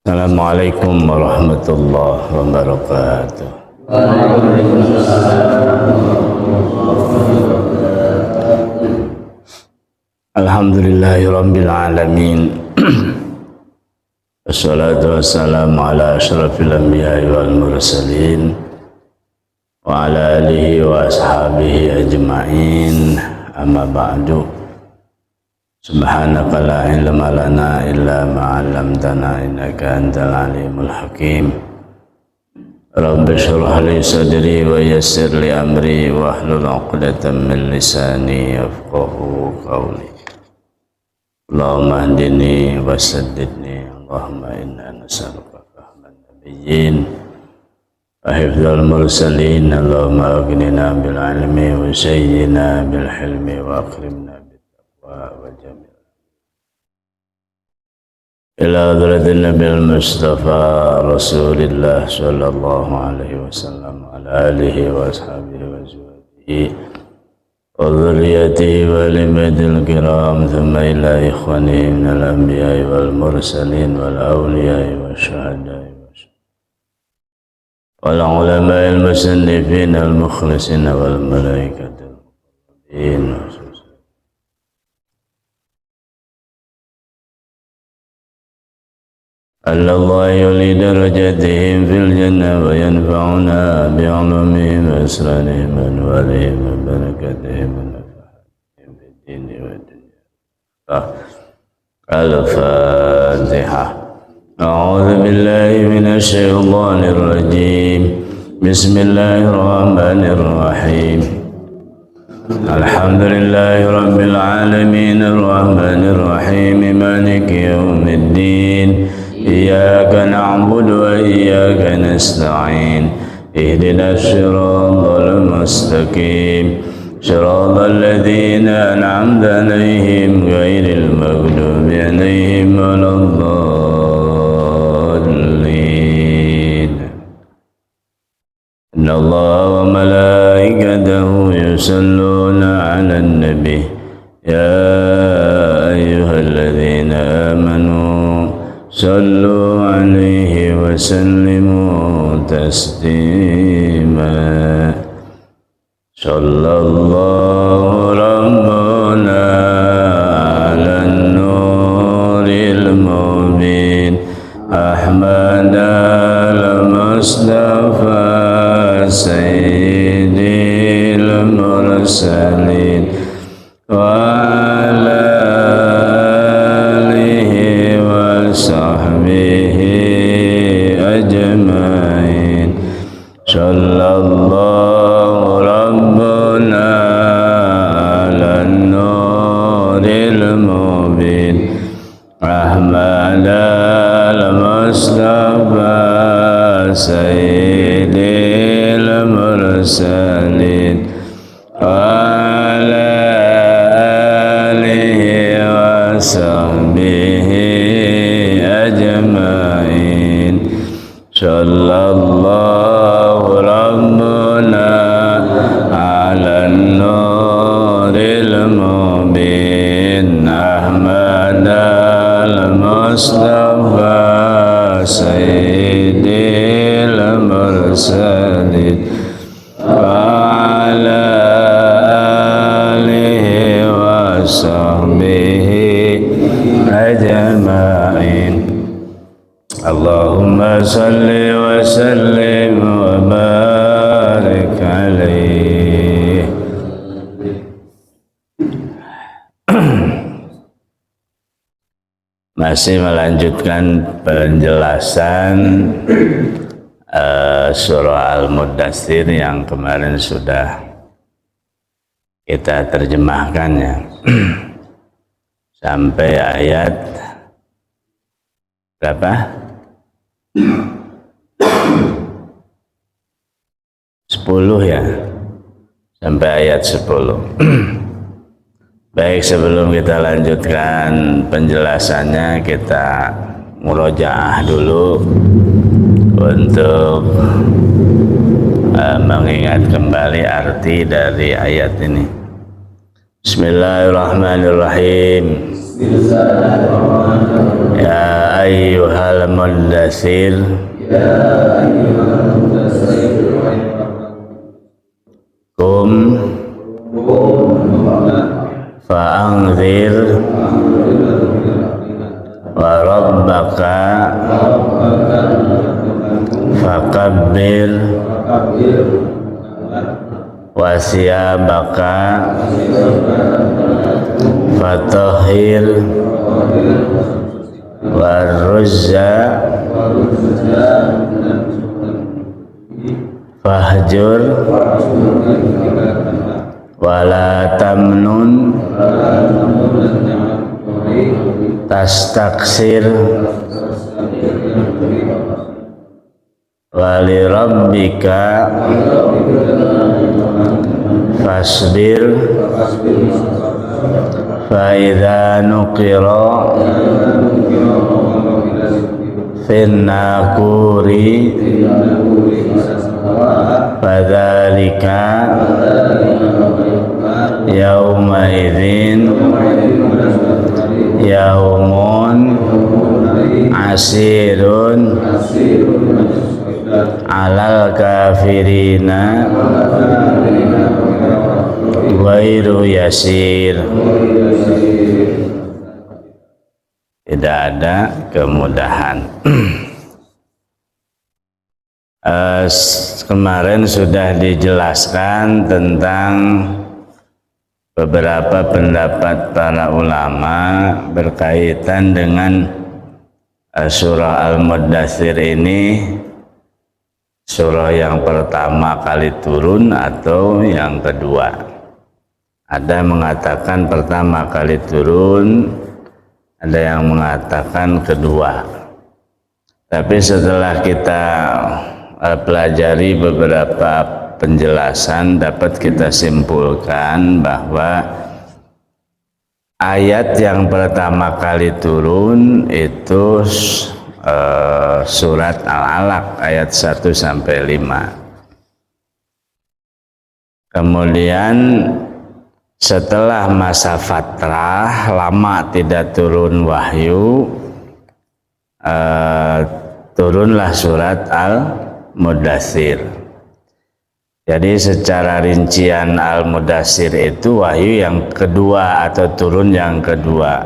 Assalamualaikum warahmatullahi wabarakatuh. Alhamdulillahirabbil alamin. Wassalatu wassalamu ala asyrafil anbiya'i wal mursalin wa ala alihi wa ashabihi ajma'in. Amma ba'du. Subhanaka la ilma lana illa ma 'allamtana innaka antal alimul hakim. Rabbi shrah li sadri wa yassir li amri wa hlul 'uqdatam min lisani yafqahu qawli. Allahumma hdini wa saddidni. Allahumma inna nas'aluka fahman nabiyyin wa hifdzal mursalin. Allahumma aghnina bil ilmi wa sayyina bil hilmi wa akrimna ila hadratin Nabil Mustafa Rasulillah sallallahu alaihi wasallam ala alihi wa ashabihi wa azwajihi wa dhurriyyatihi wa limadil kiram thumma ila ikhwanihi minal anbiya'i wal mursalin wal awliya'i wa syuhada'i wal ulama'il musannifin al mukhlisin wal malaikatil muqarrabin. Allah yuli darajatihim fil jannah wa yanfa'una bi'ulumihim wa asranihim wa anwarihim wa barakatihim wa nafahatihim fid dini wa dunya. Al-Fatihah. A'udzu billahi minasy syaithanir rajim. Bismillahirrahmanirrahim. Alhamdulillahi rabbil alamin arrahmanir rahim maliki yaumiddin. Iyyaka na'budu wa iyyaka nasta'in. Ihdinas siratal mustaqim. Siratal ladzina an'amta 'alaihim ghairil maghdubi 'alaihim waladdallin. Innallaha wa malaikatahu yusalluna 'alan nabi. Ya ayyuhalladzina amanu sallu alaihi wa sallimu taslima. Sallallahu rabbana ala nuril mubin Ahmad al-Mustafa sayyidil mursalin wa sallallahu rabbana ala nuril mubin Ahmad al-Mustafa sayyidil mursalin wa ala alihi wa sahbihi ajma'in. Sallallahu rabbuna ala nuril mubin Ahmad al-Mustafa sayyidil mursalin wa ala alihi wa sahbihi ajma'in. Allahumma salli wa sallim wa barik alaihi. Masih melanjutkan penjelasan surah Al-Muddatsir yang kemarin sudah kita terjemahkannya sampai ayat berapa? 10 ya, sampai ayat 10. Baik, sebelum kita lanjutkan penjelasannya, kita murojaah dulu untuk mengingat kembali arti dari ayat ini. Bismillahirrahmanirrahim. Ya ayyuhal muddatsir Qum fa'anzir wa rabbaka fakabbir wa siyabaka fatahhir wa ruzza fahjur wala tamnun tastaksir wali rabbika fasbir fa idza nuqira fin naquri fadzalika yauma idzin yaumun asirun alal kafirina ghairu yasir. Tidak ada kemudahan. Kemarin sudah dijelaskan tentang beberapa pendapat para ulama berkaitan dengan surah Al-Muddatsir ini, surah yang pertama kali turun atau yang kedua. Ada yang mengatakan pertama kali turun, ada yang mengatakan kedua. Tapi setelah kita pelajari beberapa penjelasan, dapat kita simpulkan bahwa ayat yang pertama kali turun itu surat Al-Alaq ayat 1 sampai 5. Kemudian setelah masa fatrah lama tidak turun wahyu, turunlah surat Al-Muddatsir. Jadi secara rincian Al-Muddatsir itu wahyu yang kedua atau turun yang kedua.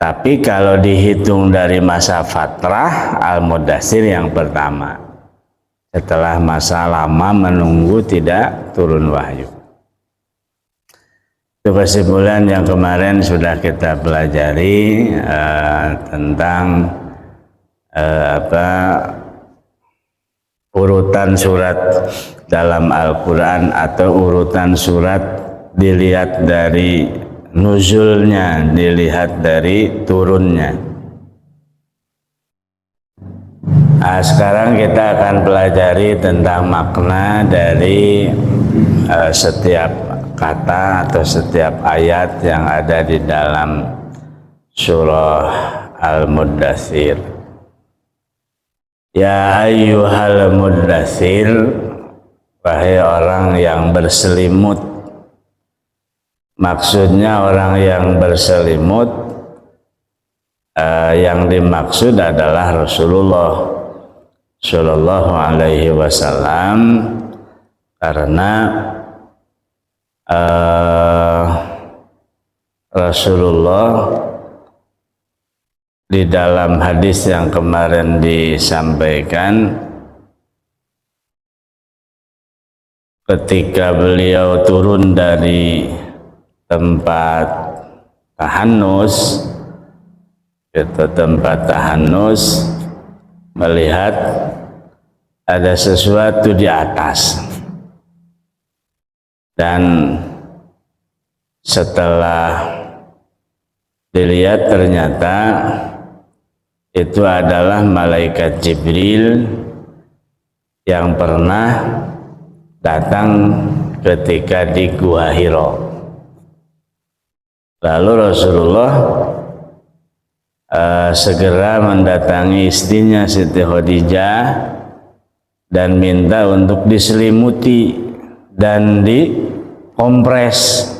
Tapi kalau dihitung dari masa fatrah, Al-Muddatsir yang pertama. Setelah masa lama menunggu tidak turun wahyu. Itu kesimpulan yang kemarin sudah kita pelajari tentang urutan surat dalam Al-Quran atau urutan surat dilihat dari nuzulnya, dilihat dari turunnya. Sekarang kita akan pelajari tentang makna dari setiap kata atau setiap ayat yang ada di dalam surah Al-Muddatsir. Ya ayyuhal muddatsir, wahai orang yang berselimut. Maksudnya orang yang berselimut, yang dimaksud adalah Rasulullah Shallallahu Alaihi Wasallam, karena Rasulullah di dalam hadis yang kemarin disampaikan, ketika beliau turun dari tempat tahannus, itu tempat tahannus, melihat ada sesuatu di atas, dan setelah dilihat ternyata itu adalah malaikat Jibril yang pernah datang ketika di Gua Hira. Lalu Rasulullah segera mendatangi istrinya Siti Khadijah dan minta untuk diselimuti dan dikompres.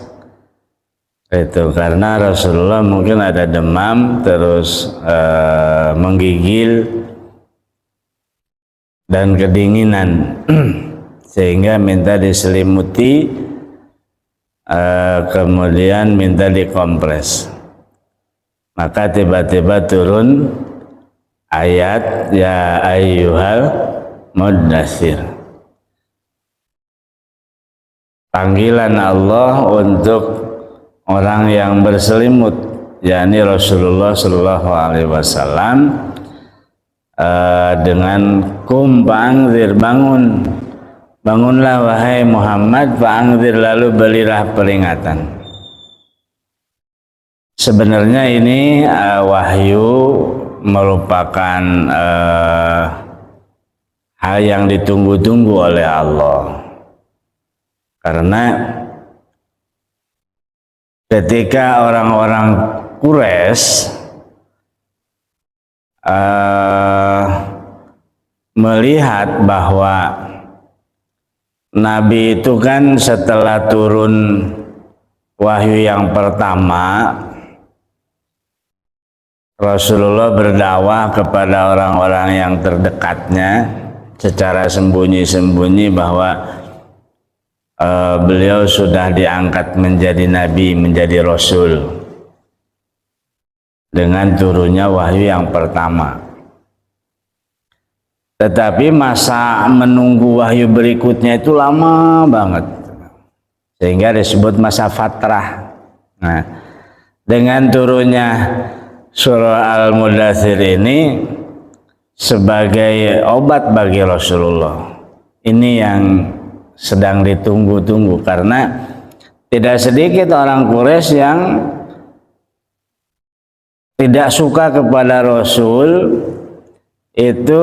Itu karena Rasulullah mungkin ada demam terus menggigil dan kedinginan sehingga minta diselimuti, kemudian minta dikompres. Maka tiba-tiba turun ayat ya ayyuhal muddatsir, panggilan Allah untuk orang yang berselimut, yakni Rasulullah Shallallahu Alaihi Wasallam, dengan kum fa'angzir, bangunlah wahai Muhammad, fa'angzir, lalu berilah peringatan. Sebenarnya ini wahyu merupakan hal yang ditunggu-tunggu oleh Allah, karena ketika orang-orang Quraisy melihat bahwa Nabi itu kan setelah turun wahyu yang pertama, Rasulullah berdakwah kepada orang-orang yang terdekatnya secara sembunyi-sembunyi bahwa beliau sudah diangkat menjadi nabi, menjadi rasul dengan turunnya wahyu yang pertama. Tetapi masa menunggu wahyu berikutnya itu lama banget, sehingga disebut masa fatrah. Nah, dengan turunnya surah Al-Muddatsir ini sebagai obat bagi Rasulullah, ini yang sedang ditunggu-tunggu, karena tidak sedikit orang Quraisy yang tidak suka kepada Rasul itu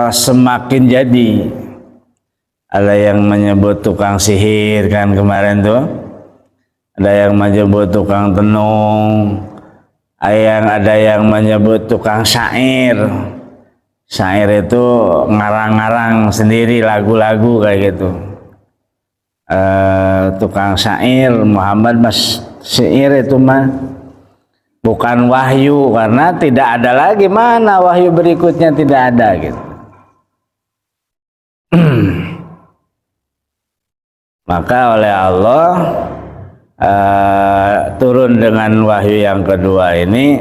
semakin jadi. Ada yang menyebut tukang sihir kan kemarin tuh, ada yang menyebut tukang tenung, ada yang menyebut tukang syair. Syair itu ngarang-ngarang sendiri lagu-lagu kayak gitu. Tukang syair, Muhammad mas syair itu mah bukan wahyu, karena tidak ada lagi, mana wahyu berikutnya, tidak ada gitu. Maka oleh Allah turun dengan wahyu yang kedua ini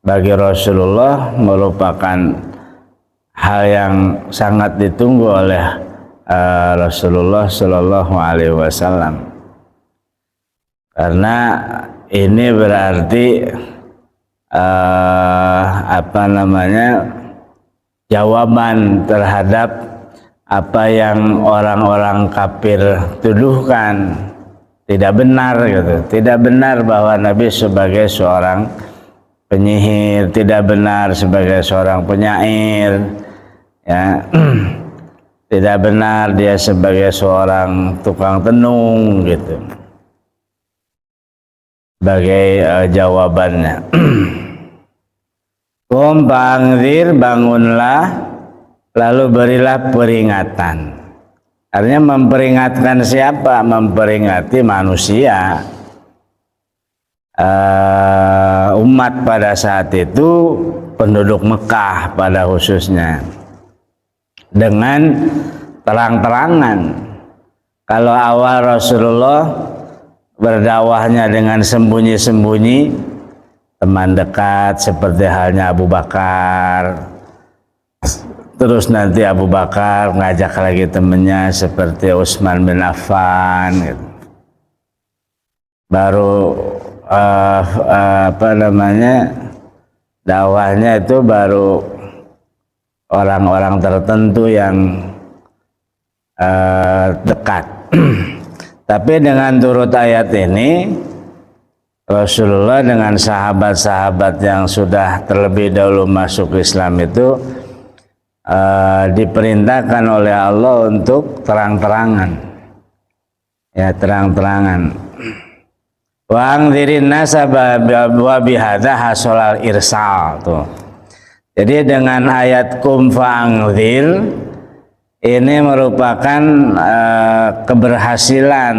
bagi Rasulullah merupakan hal yang sangat ditunggu oleh Rasulullah Shallallahu Alaihi Wasallam, karena ini berarti jawaban terhadap apa yang orang-orang kafir tuduhkan. Tidak benar gitu, tidak benar bahwa Nabi sebagai seorang penyihir, tidak benar sebagai seorang penyair, ya, tidak benar dia sebagai seorang tukang tenung gitu. Sebagai jawabannya, Qum fa'angzir, bangunlah lalu berilah peringatan. Artinya memperingatkan siapa? Memperingati manusia, umat pada saat itu, penduduk Mekah pada khususnya, dengan terang-terangan. Kalau awal Rasulullah berdakwahnya dengan sembunyi-sembunyi, teman dekat seperti halnya Abu Bakar, terus nanti Abu Bakar ngajak lagi temennya seperti Utsman bin Affan gitu. Baru dakwahnya itu baru orang-orang tertentu yang dekat. Tapi dengan turut ayat ini, Rasulullah dengan sahabat-sahabat yang sudah terlebih dahulu masuk Islam itu diperintahkan oleh Allah untuk terang-terangan, ya, terang-terangan. Wa angdzirin nasa wa bihadza hasolal irsal tuh. Jadi dengan ayat kum fa'angdzir ini merupakan keberhasilan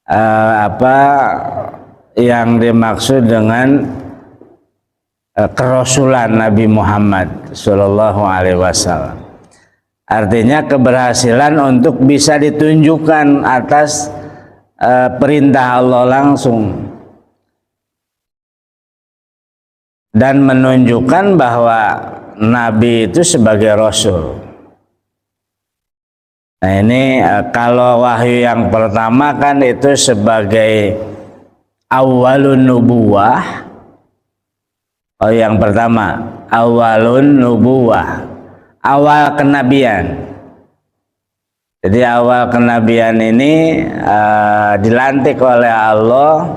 apa yang dimaksud dengan kerasulan Nabi Muhammad Sallallahu Alaihi Wasallam. Artinya keberhasilan untuk bisa ditunjukkan atas perintah Allah langsung dan menunjukkan bahwa Nabi itu sebagai Rasul. Nah ini kalau wahyu yang pertama kan itu sebagai awalun nubuwah. Oh yang pertama awalun nubuwah, awal kenabian. Jadi awal kenabian ini dilantik oleh Allah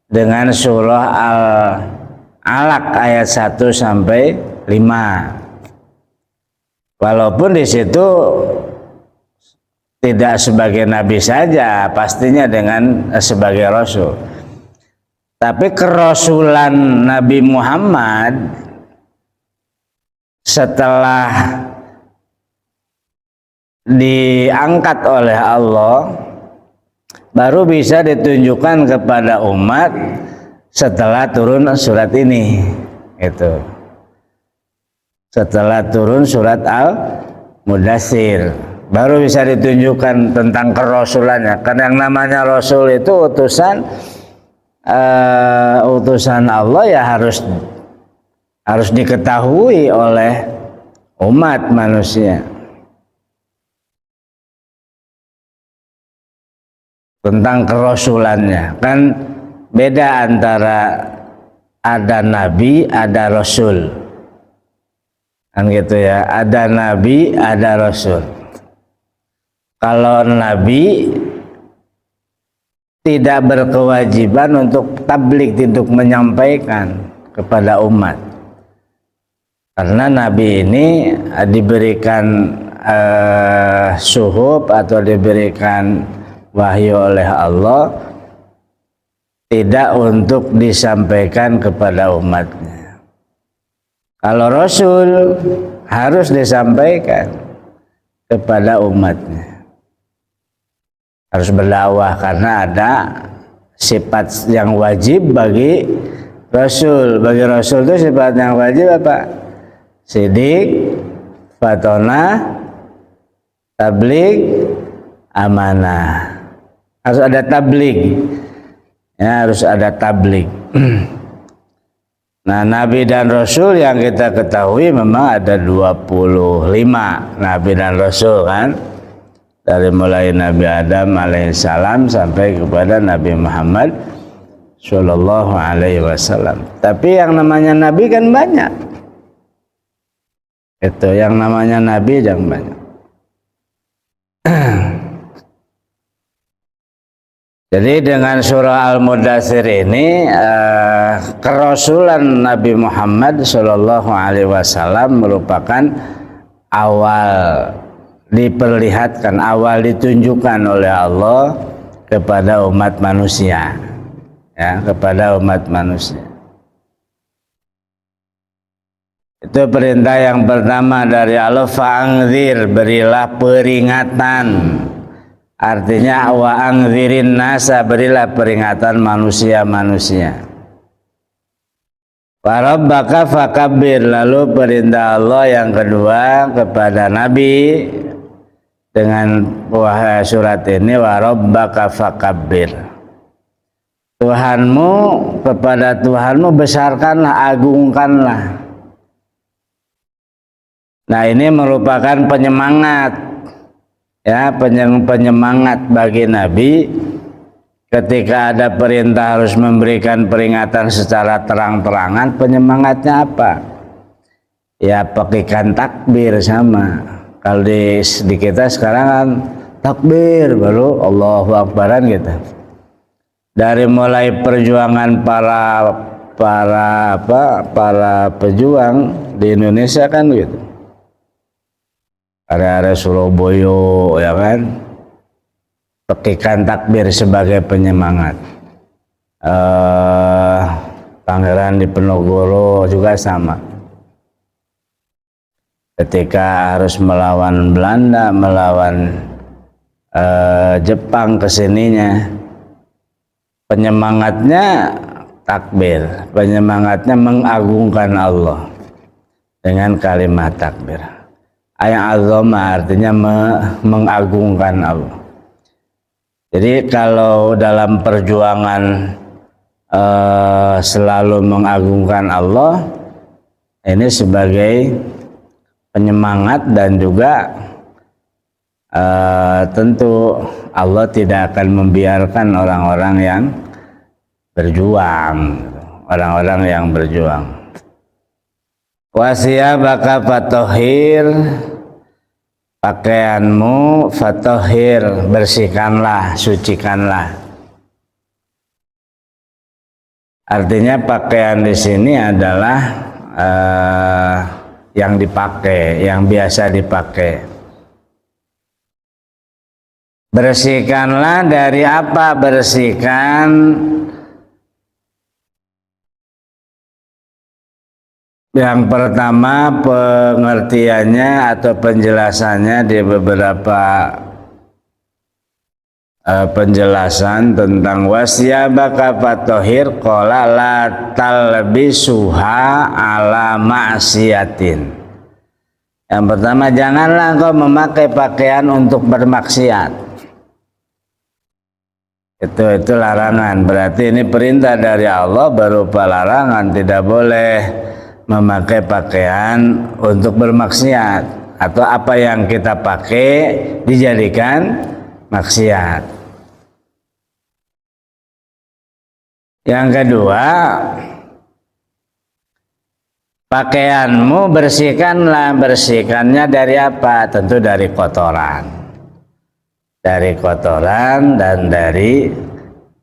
dengan surah Al-Alaq ayat 1 sampai 5. Walaupun di situ tidak sebagai nabi saja, pastinya dengan sebagai rasul. Tapi kerasulan Nabi Muhammad setelah diangkat oleh Allah baru bisa ditunjukkan kepada umat setelah turun surat ini. Itu setelah turun surat Al-Mudaththir baru bisa ditunjukkan tentang kerasulannya. Karena yang namanya rasul itu utusan Allah ya harus diketahui oleh umat manusia tentang kerasulannya. Kan beda antara ada nabi, ada rasul. Kan gitu ya, ada nabi, ada rasul. Kalau nabi tidak berkewajiban untuk tabligh, untuk menyampaikan kepada umat. Karena nabi ini diberikan suhuf atau diberikan wahyu oleh Allah tidak untuk disampaikan kepada umatnya. Kalau rasul harus disampaikan kepada umatnya, harus berdakwah karena ada sifat yang wajib bagi rasul. Bagi rasul itu sifat yang wajib apa? Sidik, fatona, tabligh, amanah. Harus ada tabligh. Ya, harus ada tabligh. Nah, nabi dan rasul yang kita ketahui memang ada 25 nabi dan rasul kan. Dari mulai Nabi Adam alaihissalam sampai kepada Nabi Muhammad Sallallahu Alaihi Wasallam. Tapi yang namanya nabi kan banyak. Itu yang namanya nabi yang banyak. Jadi dengan surah Al-Mudaththir ini kerasulan Nabi Muhammad Sallallahu Alaihi Wasallam merupakan awal diperlihatkan, awal ditunjukkan oleh Allah kepada umat manusia, ya, kepada umat manusia. Itu perintah yang pertama dari Allah, fa'angzir, berilah peringatan. Artinya wa angzirin nasa, berilah peringatan manusia-manusia. Wa rabbaka fakabbir, lalu perintah Allah yang kedua kepada Nabi dengan surat ini, wa rabbaka fakabbir. Tuhanmu, kepada Tuhanmu besarkanlah, agungkanlah. Nah ini merupakan penyemangat, ya, penyemangat bagi Nabi ketika ada perintah harus memberikan peringatan secara terang-terangan. Penyemangatnya apa? Ya pakaikan takbir sama. Kalau di kita sekarang kan takbir baru Allahu Akbaran gitu. Dari mulai perjuangan para pejuang di Indonesia kan gitu. Area Surabaya ya kan, pakaikan takbir sebagai penyemangat. Pangeran Diponegoro juga sama. Ketika harus melawan Belanda, melawan Jepang kesininya, penyemangatnya takbir, penyemangatnya mengagungkan Allah dengan kalimat takbir. Ayat azama artinya mengagungkan Allah. Jadi kalau dalam perjuangan selalu mengagungkan Allah, ini sebagai penyemangat dan juga tentu Allah tidak akan membiarkan orang-orang yang berjuang, orang-orang yang berjuang. Wasiyabaka fatohir, pakaianmu fatohir, bersihkanlah, sucikanlah. Artinya pakaian di sini adalah yang dipakai, yang biasa dipakai. Bersihkanlah dari apa? Bersihkan yang pertama, pengertiannya atau penjelasannya di beberapa penjelasan tentang wasiyabaka fatohir qala la talbisuha ala ma'siyatin. Yang pertama, janganlah engkau memakai pakaian untuk bermaksiat. Itu larangan. Berarti ini perintah dari Allah berupa larangan, tidak boleh memakai pakaian untuk bermaksiat, atau apa yang kita pakai dijadikan maksiat. Yang kedua, pakaianmu bersihkanlah. Bersihkannya dari apa? Tentu dari kotoran. Dari kotoran dan dari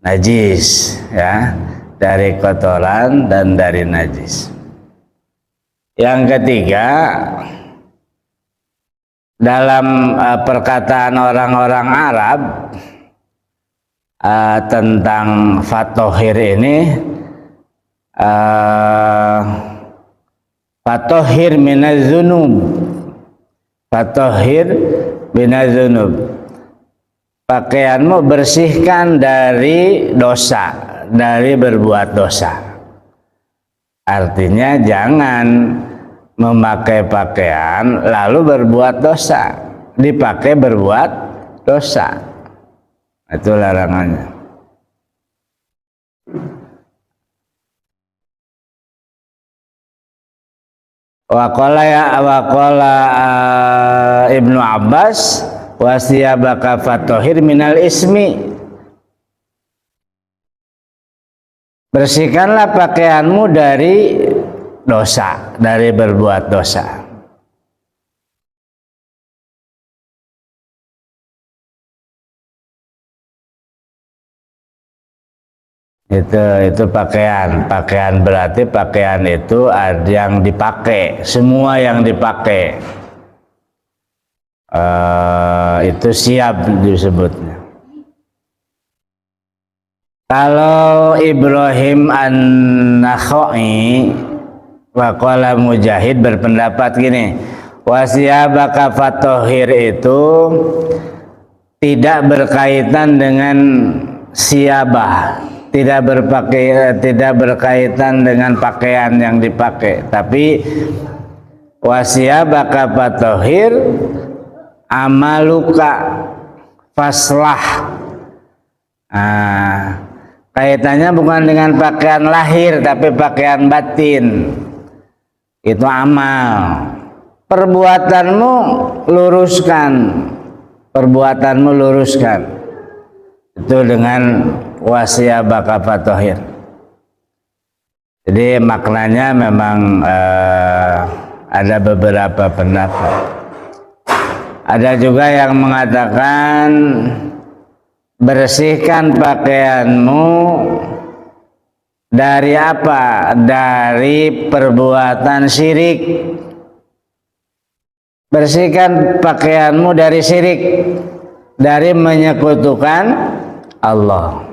najis, ya. Dari kotoran dan dari najis. Yang ketiga, dalam perkataan orang-orang Arab tentang fatohir ini, fatohir minaz-zunub, fatohir minaz-zunub, pakaianmu bersihkan dari dosa, dari berbuat dosa. Artinya jangan memakai pakaian lalu berbuat dosa, dipakai berbuat dosa. Itu larangannya. Waqala Ibnu Abbas wasiyabaka fatohir minal ismi. Bersihkanlah pakaianmu dari dosa, dari berbuat dosa. Itu pakaian. Pakaian berarti pakaian itu ada yang dipakai, semua yang dipakai. Itu siap disebutnya. Kalau Ibrahim An-Nakhai waqala Mujahid berpendapat gini, wasiyabaka fatohir itu tidak berkaitan dengan siyabah, tidak berkaitan dengan pakaian yang dipakai, tapi wasiyabaka fatohir amaluka faslah. Kaitannya bukan dengan pakaian lahir, tapi pakaian batin. Itu amal. Perbuatanmu luruskan. Perbuatanmu luruskan. Itu dengan wasiyabaka fatohir. Jadi maknanya memang ada beberapa pendapat. Ada juga yang mengatakan bersihkan pakaianmu dari apa? Dari perbuatan syirik. Bersihkan pakaianmu dari syirik, dari menyekutukan Allah.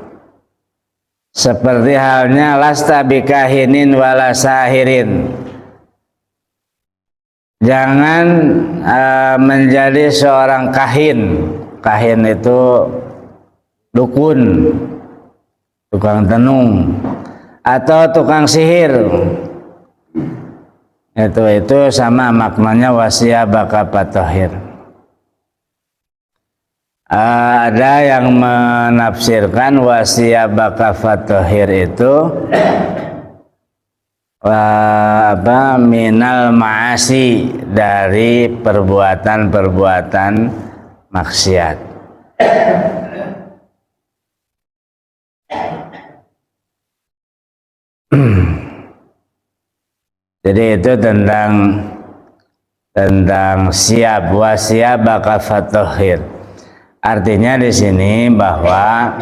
Seperti halnya lasta bikahinin wala sahirin. Jangan menjadi seorang kahin. Kahin itu dukun tukang tenung atau tukang sihir. Itu sama maknanya wasiyabaka fatahhir. Ada yang menafsirkan wasiyabaka fatahhir itu minal ma'asi, dari perbuatan-perbuatan maksiat. Jadi itu tentang siap, wasiyabaka fatahhir. Artinya di sini bahwa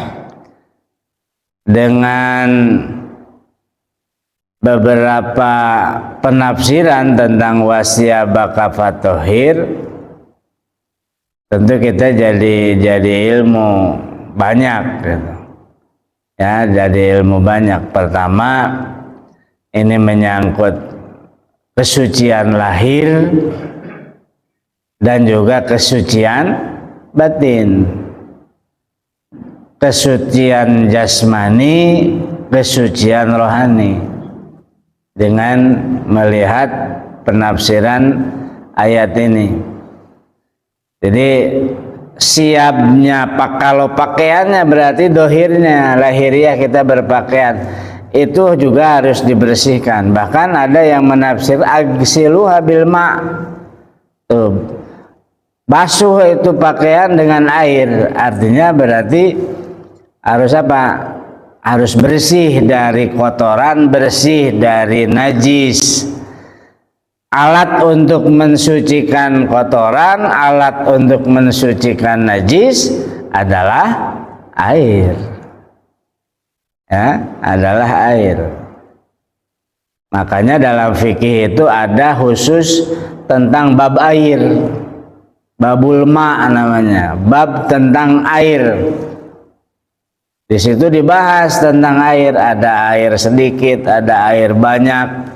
dengan beberapa penafsiran tentang wasiyabaka fatahhir, tentu kita jadi ilmu banyak gitu. Ya, jadi ilmu banyak. Pertama, ini menyangkut kesucian lahir dan juga kesucian batin, kesucian jasmani, kesucian rohani, dengan melihat penafsiran ayat ini. Jadi siapnya kalau pakaiannya berarti dohirnya, lahiriah kita berpakaian itu juga harus dibersihkan. Bahkan ada yang menafsir agsiluha bil ma', basuh itu pakaian dengan air, artinya berarti harus apa? Harus bersih dari kotoran, bersih dari najis. Alat untuk mensucikan kotoran, alat untuk mensucikan najis adalah air. Ya, adalah air. Makanya dalam fikih itu ada khusus tentang bab air, babul ma namanya, bab tentang air. Di situ dibahas tentang air, ada air sedikit, ada air banyak,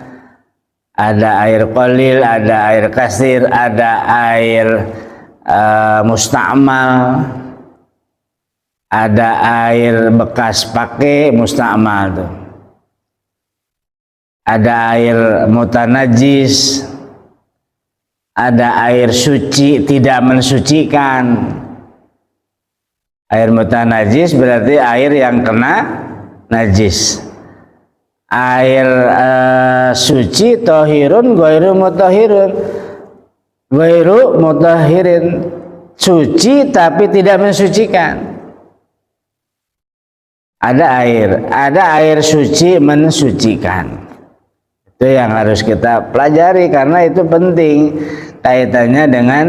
ada air qalil, ada air kasir, ada air musta'mal, ada air bekas pakai musta'mal tuh. Ada air mutanajis, ada air suci tidak mensucikan. Air mutanajis berarti air yang kena najis. Air suci tohirun ghairu mutahhirun, ghairu mutahhirin, suci tapi tidak mensucikan. Ada air suci mensucikan. Itu yang harus kita pelajari karena itu penting kaitannya dengan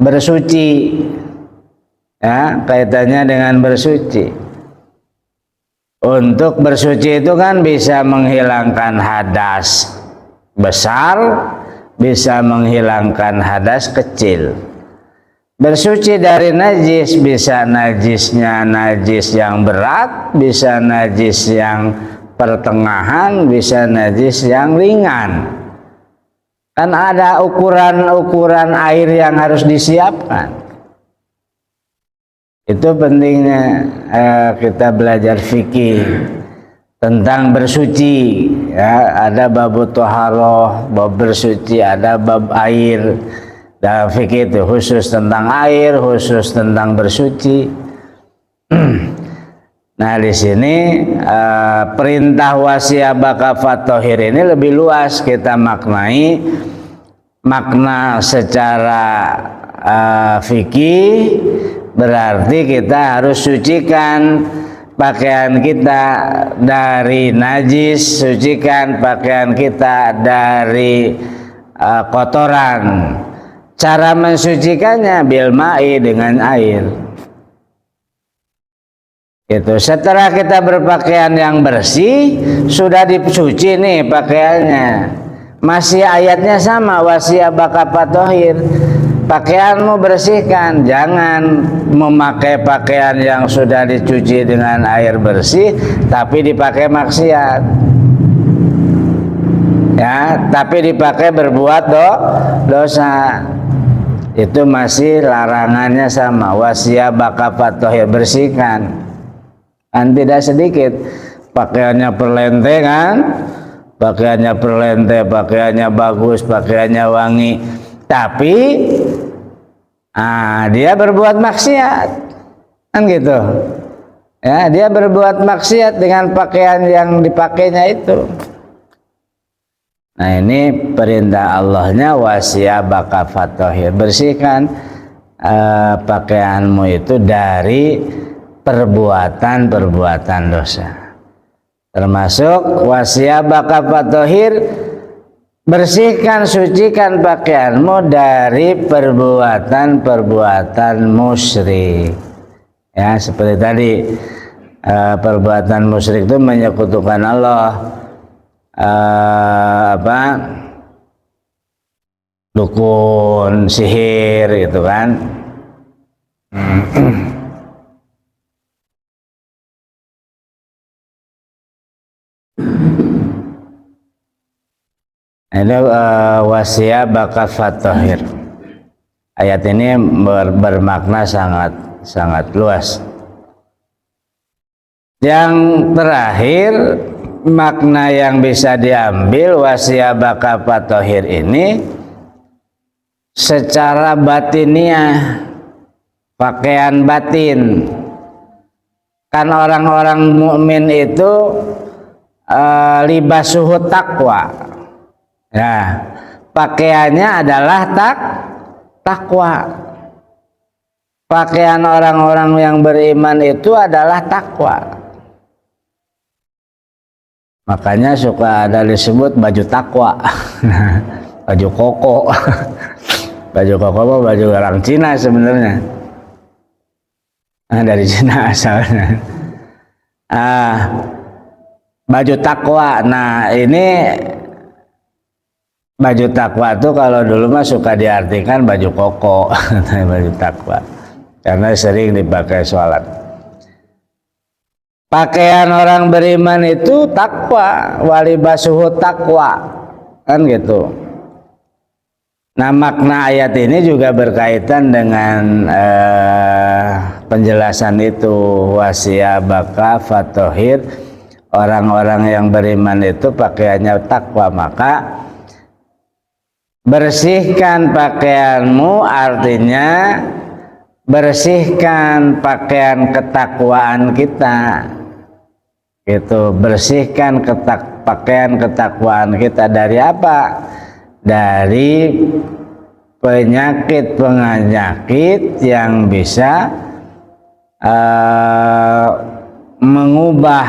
bersuci. Ya, kaitannya dengan bersuci. Untuk bersuci itu kan bisa menghilangkan hadas besar, bisa menghilangkan hadas kecil. Bersuci dari najis, bisa najisnya najis yang berat, bisa najis yang pertengahan, bisa najis yang ringan. Kan ada ukuran-ukuran air yang harus disiapkan. Itu pentingnya kita belajar fikih tentang bersuci. Ya, ada bab thaharah, bab bersuci, ada bab air. Dalam fikih itu khusus tentang air, khusus tentang bersuci. Nah, di sini perintah wasiyabaka fatahhir ini lebih luas kita maknai. Makna secara fikih berarti kita harus sucikan pakaian kita dari najis, sucikan pakaian kita dari kotoran. Cara mensucikannya bil ma'i, dengan air. Itu setelah kita berpakaian yang bersih, sudah dicuci nih pakaiannya. Masih ayatnya sama, wasiyabaka fatahhir. Pakaianmu bersihkan, jangan memakai pakaian yang sudah dicuci dengan air bersih tapi dipakai maksiat. Ya, tapi dipakai berbuat dosa. Itu masih larangannya sama, wasiyabaka fatahhir, bersihkan. Kan tidak sedikit pakaiannya perlente kan, pakaiannya perlente, pakaiannya bagus, pakaiannya wangi, tapi dia berbuat maksiat, kan gitu ya, dia berbuat maksiat dengan pakaian yang dipakainya itu. Nah, ini perintah Allahnya, wasiyabaka fatahhir, bersihkan pakaianmu itu dari perbuatan-perbuatan dosa. Termasuk wasiyabaka fatahhir, bersihkan, sucikan pakaianmu dari perbuatan-perbuatan musyrik. Ya, seperti tadi, perbuatan musyrik itu menyekutukan Allah, dukun, sihir, gitu kan. Ini wasiyabaka fatahhir. Ayat ini bermakna sangat luas. Yang terakhir, makna yang bisa diambil wasiyabaka fatahhir ini secara batiniah, pakaian batin. Kan orang-orang mukmin itu libasuhu taqwa. Nah, pakaiannya adalah takwa. Pakaian orang-orang yang beriman itu adalah takwa. Makanya suka ada disebut baju takwa, baju koko. Baju koko mah baju orang Cina sebenarnya. Dari Cina asalnya. Baju takwa. Nah, ini baju takwa itu kalau dulu mah suka diartikan baju koko, baju takwa, karena sering dipakai sholat. Pakaian orang beriman itu takwa, walibasuhu takwa, kan gitu. Nah, makna ayat ini juga berkaitan dengan penjelasan itu, wasiyabaka fatahhir, orang-orang yang beriman itu pakaiannya takwa, maka bersihkan pakaianmu artinya bersihkan pakaian ketakwaan kita. Gitu, bersihkan pakaian ketakwaan kita dari apa? Dari penyakit yang bisa mengubah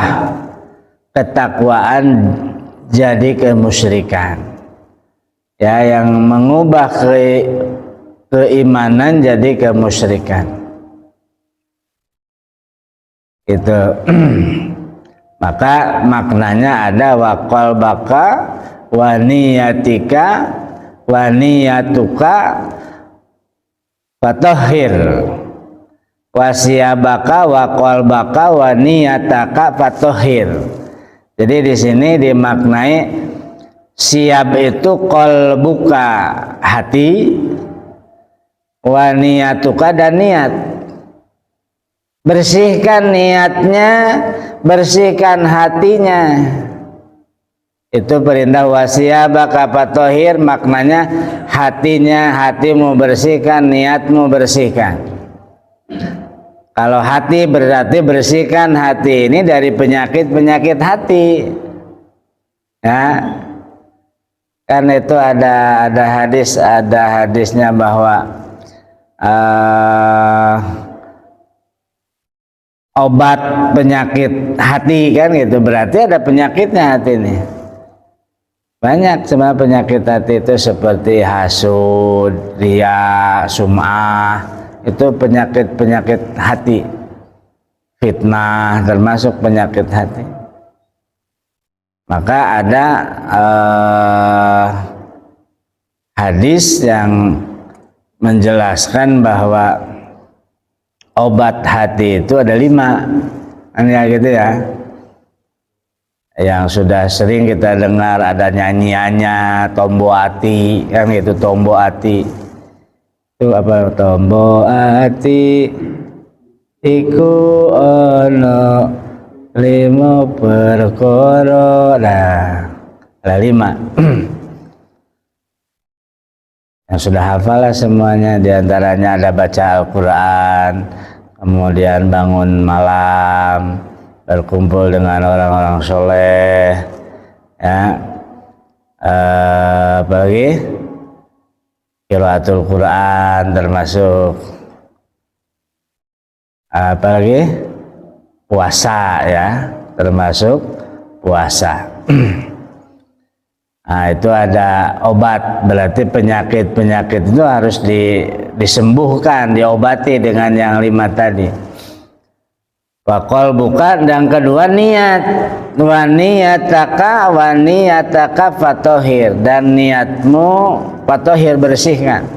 ketakwaan jadi kemusyrikan. Ya, yang mengubah keimanan jadi kemusyrikan. Itu. Maka maknanya ada waqal baka wa niyatika wa niyatuka fatahhir, wasiyabaka waqal baka wa niyataka fatahhir. Jadi di sini dimaknai siab itu qalbuka, hati, wa niyatuka dan niat. Bersihkan niatnya, bersihkan hatinya. Itu perintah wasiyabaka fatahhir, maknanya hatinya, hatimu bersihkan, niatmu bersihkan. Kalau hati berarti bersihkan hati ini dari penyakit-penyakit hati. Ya. Kan itu ada hadisnya bahwa obat penyakit hati, kan gitu, berarti ada penyakitnya hati ini. Banyak sebenarnya penyakit hati itu seperti hasud, riya, sum'ah, itu penyakit hati. Fitnah termasuk penyakit hati. Maka ada hadis yang menjelaskan bahwa obat hati itu ada 5, kan ya gitu ya. Yang sudah sering kita dengar ada nyanyiannya, tombo hati, kan gitu, tombo hati. Itu apa? Tombo hati iku ono lima perkara. Nah, ada 5 yang sudah hafal lah semuanya. Di antaranya ada baca Al-Quran, kemudian bangun malam, berkumpul dengan orang-orang soleh, ya, apalagi qiraatul Quran termasuk, apalagi puasa, ya, termasuk puasa. Nah, itu ada obat, berarti penyakit-penyakit itu harus disembuhkan, diobati dengan yang 5 tadi. Wakol bukan, dan kedua niat, wa niyataka fatohir, dan niatmu fatohir, bersihkan.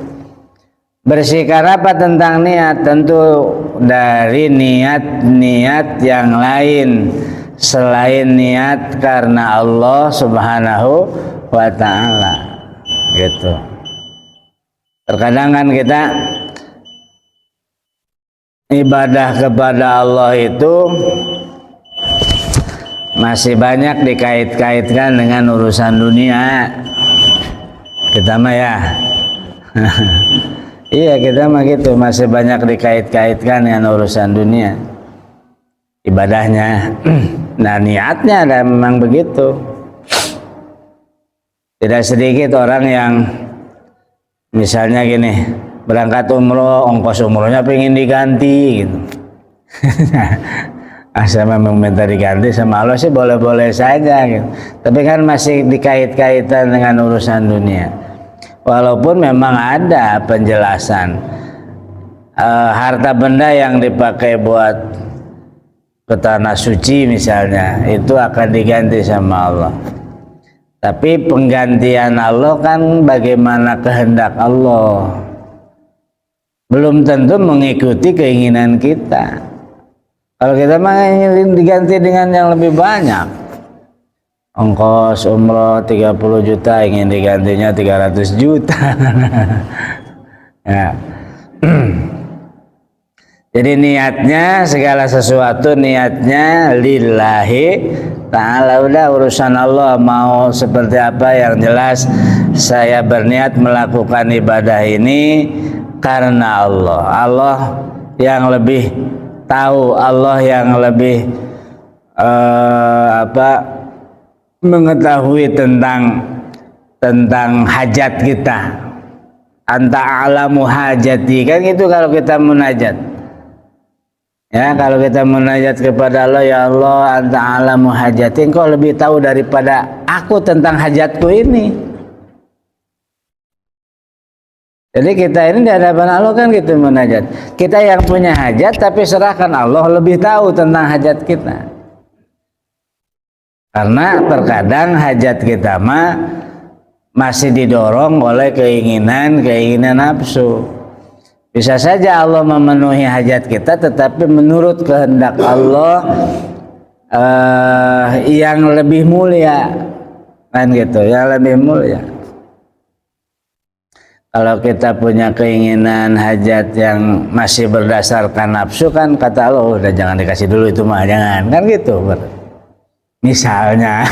Bersihkan apa tentang niat? Tentu dari niat-niat yang lain selain niat karena Allah Subhanahu wa ta'ala, gitu. Terkadang kan kita ibadah kepada Allah itu masih banyak dikait-kaitkan dengan urusan dunia. Kita mah ya iya, kita mah gitu, masih banyak dikait-kaitkan dengan urusan dunia ibadahnya. Nah, niatnya ada memang begitu. Tidak sedikit orang yang misalnya gini, berangkat umroh, ongkos umrohnya pengen diganti gitu. Saya memang minta diganti sama Allah sih boleh-boleh saja gitu. Tapi kan masih dikait-kaitan dengan urusan dunia. Walaupun memang ada penjelasan harta benda yang dipakai buat ke tanah suci misalnya, itu akan diganti sama Allah. Tapi penggantian Allah kan bagaimana kehendak Allah, belum tentu mengikuti keinginan kita. Kalau kita mah ingin diganti dengan yang lebih banyak, ongkos umroh 30 juta ingin digantinya 300 juta. Ya. Jadi niatnya, segala sesuatu niatnya lillahi ta'ala. Udah urusan Allah, mau seperti apa, yang jelas saya berniat melakukan ibadah ini karena Allah. Allah yang lebih tahu, Allah yang lebih mengetahui tentang hajat kita. Anta a'lamu hajati, kan gitu kalau kita munajat. Ya, kalau kita munajat kepada Allah, ya Allah, anta a'lamu hajati, engkau lebih tahu daripada aku tentang hajatku ini. Jadi kita ini di hadapan Allah kan gitu munajat. Kita yang punya hajat tapi serahkan Allah lebih tahu tentang hajat kita. Karena terkadang hajat kita mah masih didorong oleh keinginan nafsu. Bisa saja Allah memenuhi hajat kita, tetapi menurut kehendak Allah yang lebih mulia, kan gitu, yang lebih mulia. Kalau kita punya keinginan hajat yang masih berdasarkan nafsu, kan kata Allah, udah jangan dikasih dulu itu mah, jangan, kan gitu. Misalnya,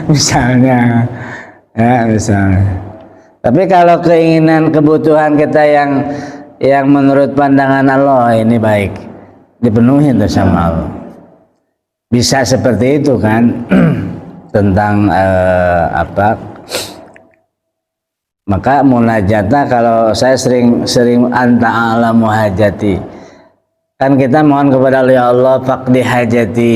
misalnya. Tapi kalau keinginan kebutuhan kita yang menurut pandangan Allah ini baik, dipenuhi itu sama Allah. Bisa seperti itu kan. Tentang maka munajatnya, kalau saya sering anta a'lamu hajati, kan kita mohon kepada Allah, ya Allah faqdi hajati,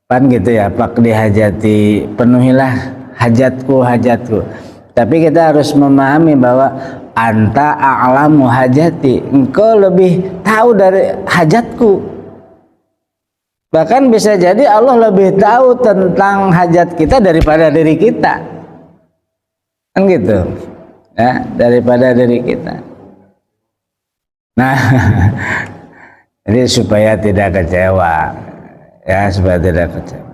kan gitu ya, faqdi hajati, penuhilah hajatku. Tapi kita harus memahami bahwa anta a'lamu hajati, engkau lebih tahu dari hajatku. Bahkan bisa jadi Allah lebih tahu tentang hajat kita daripada diri kita, kan gitu ya, daripada diri kita. Nah, jadi supaya tidak kecewa, ya, supaya tidak kecewa.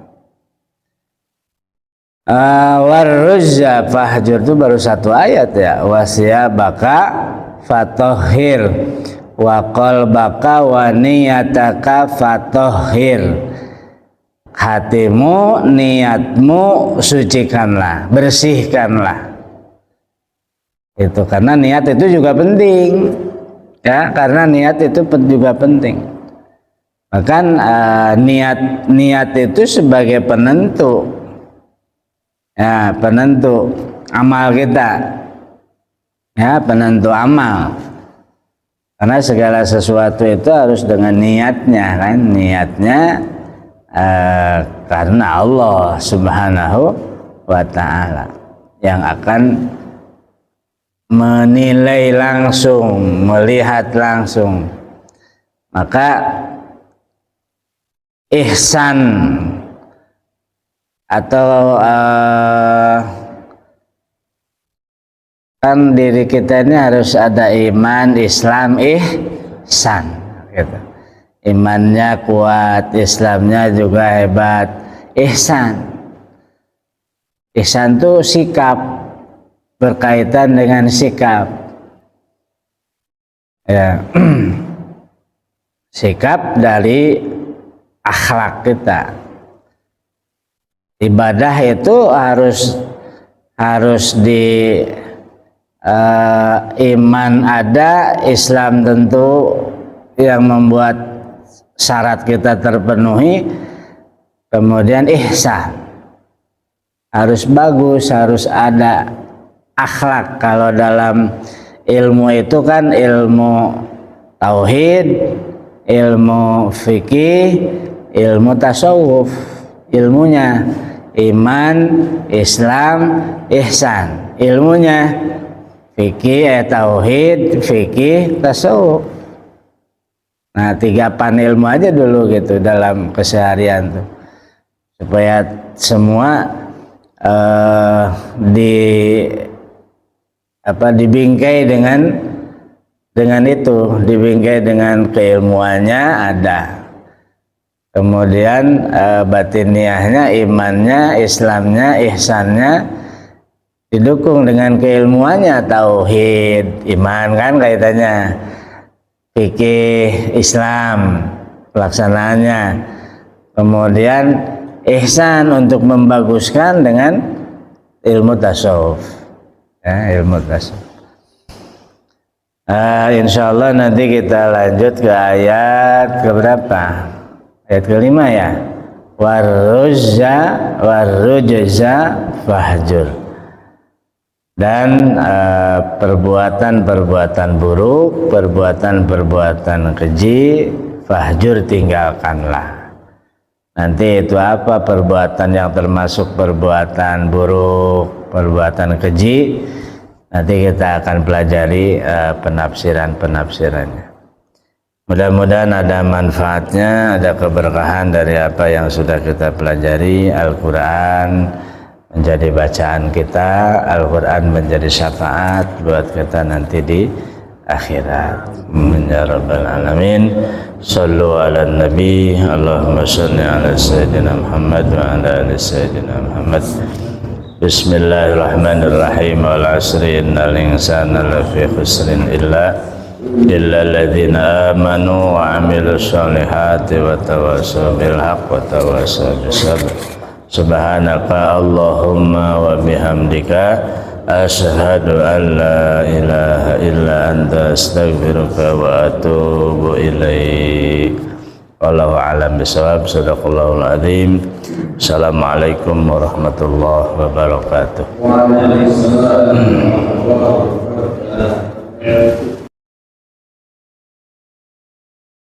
Warruzza fahjur itu baru satu ayat ya. Wasiyabaka fatohir wa qalbaka wa niyataka fatohir. hatimu, niatmu sucikanlah, bersihkanlah. Itu karena niat itu juga penting, ya, karena niat itu juga penting. Bahkan niat itu sebagai penentu, ya, penentu amal kita, ya, penentu amal. Karena segala sesuatu itu harus dengan niatnya, kan? Niatnya karena Allah Subhanahu wa Ta'ala yang akan menilai langsung, melihat langsung. Maka ihsan atau kan diri kita ini harus ada iman, Islam, ihsan gitu. Imannya kuat, Islamnya juga hebat, ihsan. Ihsan itu sikap, berkaitan dengan sikap, ya. Sikap dari akhlak kita. Ibadah itu harus di iman ada, Islam tentu yang membuat syarat kita terpenuhi, kemudian ihsan harus bagus, harus ada akhlak. Kalau dalam ilmu itu kan ilmu tauhid, ilmu fikih, ilmu tasawuf. Ilmunya iman, Islam, ihsan. Ilmunya fikih, tauhid, fikih, tasawuf. Nah, 3 ilmu aja dulu gitu dalam keseharian tuh, supaya semua dibingkai dengan itu, dibingkai dengan keilmuannya ada, kemudian batiniahnya, imannya, Islamnya, ihsannya didukung dengan keilmuannya, tauhid, iman kan kaitannya, fikih, Islam pelaksanaannya, kemudian ihsan untuk membaguskan dengan ilmu tasawuf, ya, ilmu tasawuf. Insyaallah nanti kita lanjut ke ayat keberapa? Ayat ke-5 ya. Warrujza fahjur. Dan perbuatan-perbuatan buruk, perbuatan-perbuatan keji, fahjur, tinggalkanlah. Nanti itu apa perbuatan yang termasuk perbuatan buruk, perbuatan keji, nanti kita akan pelajari penafsirannya. Mudah-mudahan ada manfaatnya, ada keberkahan dari apa yang sudah kita pelajari. Al-Quran menjadi bacaan kita, Al-Quran menjadi syafaat buat kita nanti di akhirat. Ya Rabbal Alamin. Sallu ala Nabi. Allahumma salli ala Sayyidina Muhammad wa ala ali Sayyidina Muhammad. Bismillahirrahmanirrahim. Wal asri innal insana lafi khusrin illa alladhina amanu wa amilus solihati wa tawasaw bil haqq wa tawasaw bis sabr. Subhanaka Allahumma wa bihamdika asyhadu an la ilaha illa anta astaghfiruka wa atubu ilaik. Wallahu a'lam bishawab. Shadaqallahul azim. Assalamualaikum warahmatullahi wabarakatuh. Waalaikumsalam warahmatullahi wabarakatuh.